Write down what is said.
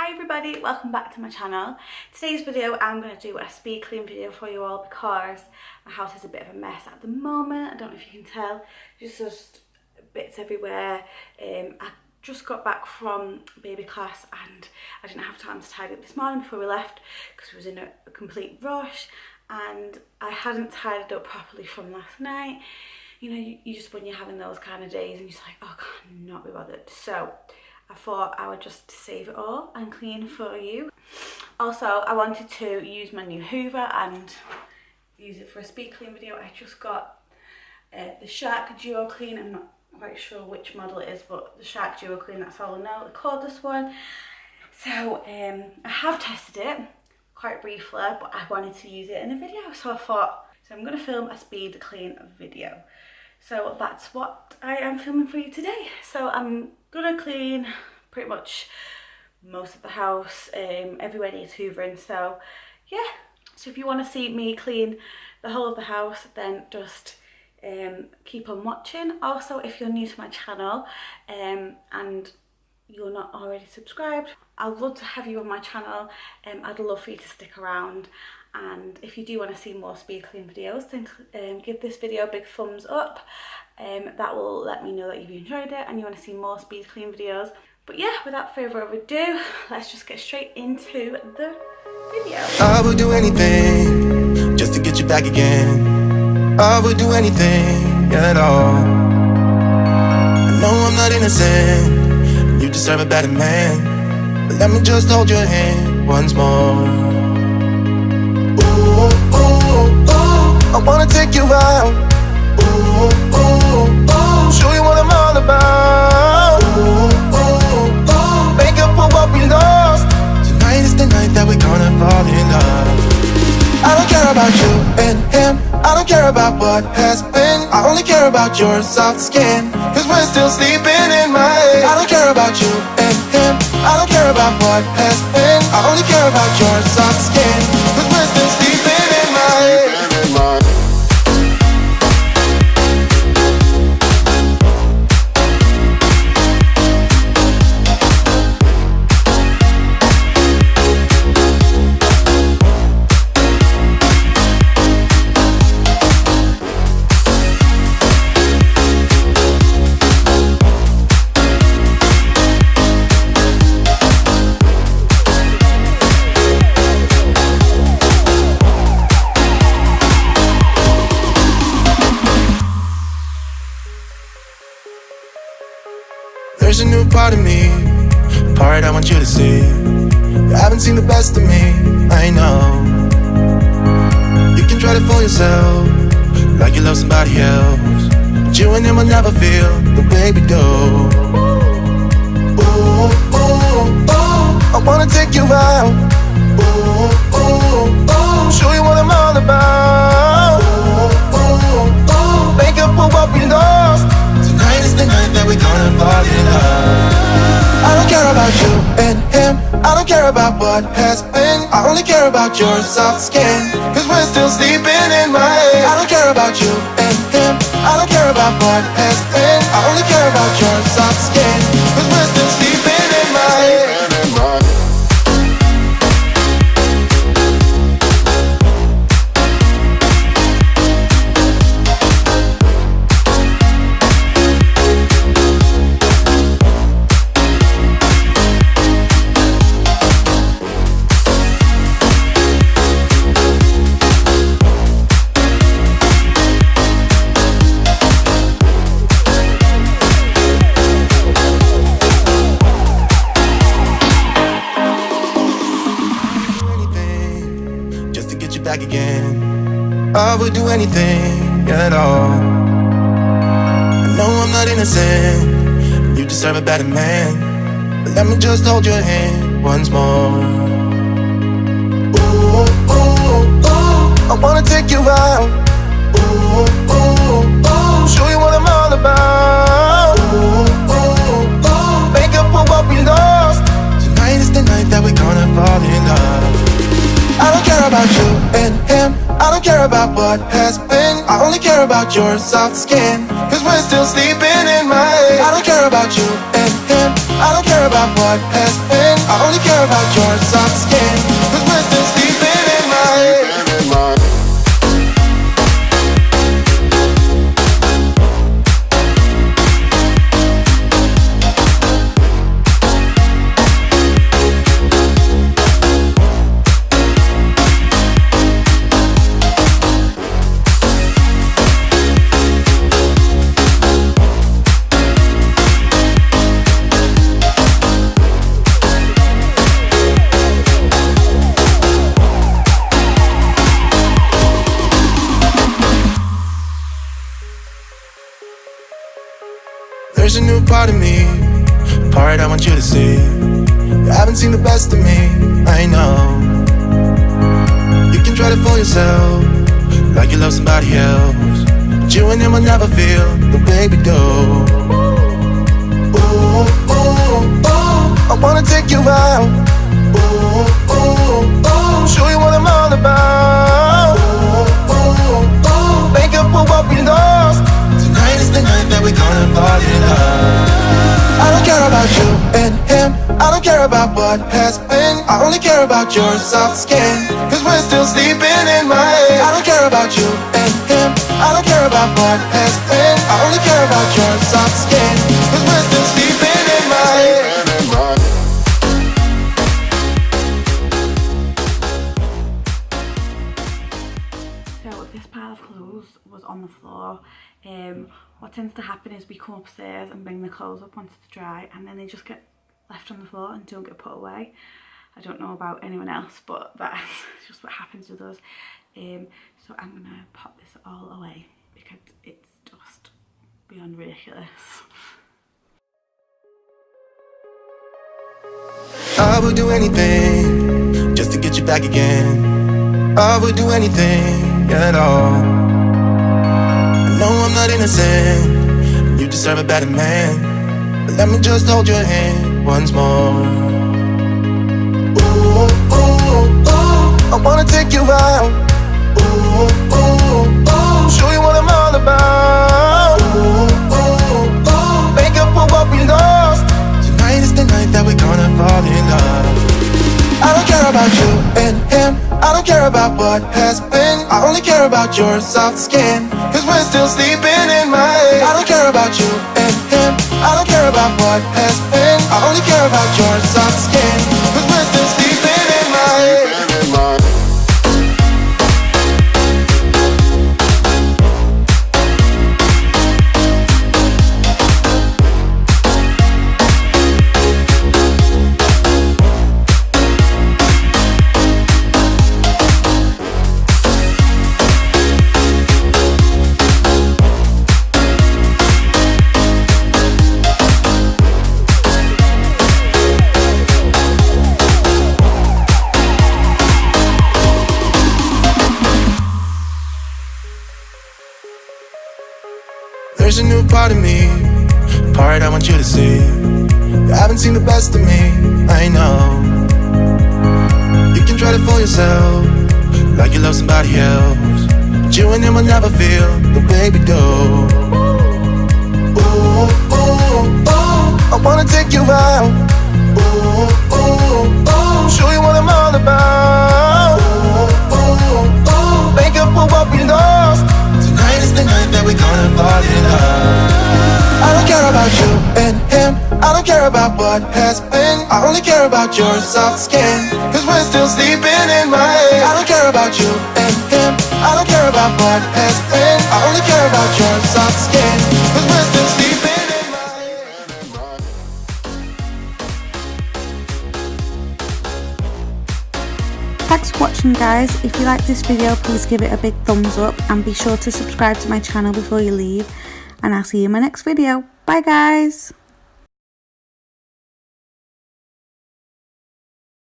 Hi everybody, welcome back to my channel. Today's video I'm going to do a speed clean video for you all because my house is a bit of a mess at the moment. I don't know if you can tell, just bits everywhere. I just got back from baby class and I didn't have time to tidy up this morning before we left because we was in a complete rush and I hadn't tidied up properly from last night. You know, you just, when you're having those kind of days and you're just like, oh, I cannot be bothered. So I thought I would just save it all and clean for you. Also, I wanted to use my new Hoover and use it for a speed clean video. I just got the Shark Duo Clean. I'm not quite sure which model it is, but the Shark Duo Clean, that's all I know. The cordless one. So I have tested it quite briefly, but I wanted to use it in a video. So I thought, so I'm going to film a speed clean video. So that's what I am filming for you today. So I'm gonna clean pretty much most of the house, everywhere needs hoovering, so yeah. So if you want to see me clean the whole of the house, then just keep on watching. Also, if you're new to my channel and you're not already subscribed, I'd love to have you on my channel. I'd love for you to stick around, and if you do want to see more speed clean videos, then give this video a big thumbs up. That will let me know that you've enjoyed it and you want to see more speed clean videos. But yeah, without further ado, let's just get straight into the video. I would do anything just to get you back again. I would do anything at all. I know I'm not innocent, you deserve a better man, but let me just hold your hand once more. Ooh, ooh, ooh, I wanna take you out. Ooh, ooh, ooh, show you what I'm all about. Ooh, ooh, ooh, make up for what we lost. Tonight is the night that we're gonna fall in love. I don't care about you and him, I don't care about what has been. I only care about your soft skin, cause we're still sleeping in my head. I don't care about you and him, I don't care about what has been. I only care about your soft skin, cause we're still sleeping in my head. There's a new part of me, a part I want you to see. You haven't seen the best of me, I know. You can try to fool yourself, like you love somebody else, but you and him will never feel the way we do. Ooh, ooh, ooh, I wanna take you out. Ooh, ooh, ooh, show you what I'm all about. Ooh, ooh, ooh, make up for what we lost. Tonight is the night that we're gonna fall in love. I don't care about you and him, I don't care about what has been. I only care about your soft skin, cause we're still sleeping in my head. I don't care about you and him, I don't care about what has been. I only care about your soft skin, cause we're still sleeping in my head. Back again, I would do anything at all. I know I'm not innocent, you deserve a better man, but let me just hold your hand once more. Ooh, ooh, ooh, I wanna take you out. Ooh, ooh, ooh, show you what I'm all about. Ooh, ooh, ooh, make up for what we lost. Tonight is the night that we're gonna fall in love. I don't care about you and him, I don't care about what has been. I only care about your soft skin, cause we're still sleeping in my head. I don't care about you and him, I don't care about what has been. I only care about your soft skin. Cause we're still sleeping in my head. There's a new part of me, a part I want you to see. You haven't seen the best of me, I know. You can try to fool yourself, like you love somebody else, but you and him will never feel the way we do. Ooh, ooh, ooh, I wanna take you out. Ooh, ooh, ooh, show you what I'm all about. Ooh, ooh, ooh, make up for what we lost. Tonight is the night that we're gonna fall in love. I don't care about you and him, I don't care about what has been. I only care about your soft skin, cause we're still sleeping in my head. I don't care about you and him, I don't care about what has been. I only care about your soft skin, cause we're still sleeping in my head. So this pile of clothes was on the floor. What tends to happen is we come upstairs and bring the clothes up onto the dry, and then they just get left on the floor and don't get put away. I don't know about anyone else, but that's just what happens with us. So I'm gonna pop this all away because it's just beyond ridiculous. I would do anything just to get you back again. I would do anything at all. No, I'm not innocent. You deserve a better man. But let me just hold your hand once more. Ooh, ooh, ooh, I wanna take you out. Ooh, ooh, ooh, show you what I'm all about. Ooh, ooh, ooh, make up for what we lost. Tonight is the night that we're gonna fall in love. I don't care about you and him, I don't care about what has been. I only care about your soft skin, cause we're still sleeping in my head. I don't care about you and him, I don't care about what has been. I only care about your soft skin, cause we're still sleeping in my head. There's a new part of me, a part I want you to see. You haven't seen the best of me, I know. You can try to fool yourself, like you love somebody else, but you and him will never feel the way we do. Ooh, ooh, ooh, I wanna take you out. Ooh, ooh, ooh, show you what I'm all about. Ooh, ooh, ooh, make up for what we lost. Tonight is the night that we're gonna fall in love. I don't care about you and him, I don't care about what has been. I only care about your soft skin, cause we're still sleeping in my head. I don't care about you and him, I don't care about what has been. I only care about your soft skin, cause we're still sleeping in my head. Thanks for watching, guys. If you like this video, please give it a big thumbs up and be sure to subscribe to my channel before you leave, and I'll see you in my next video. Bye guys.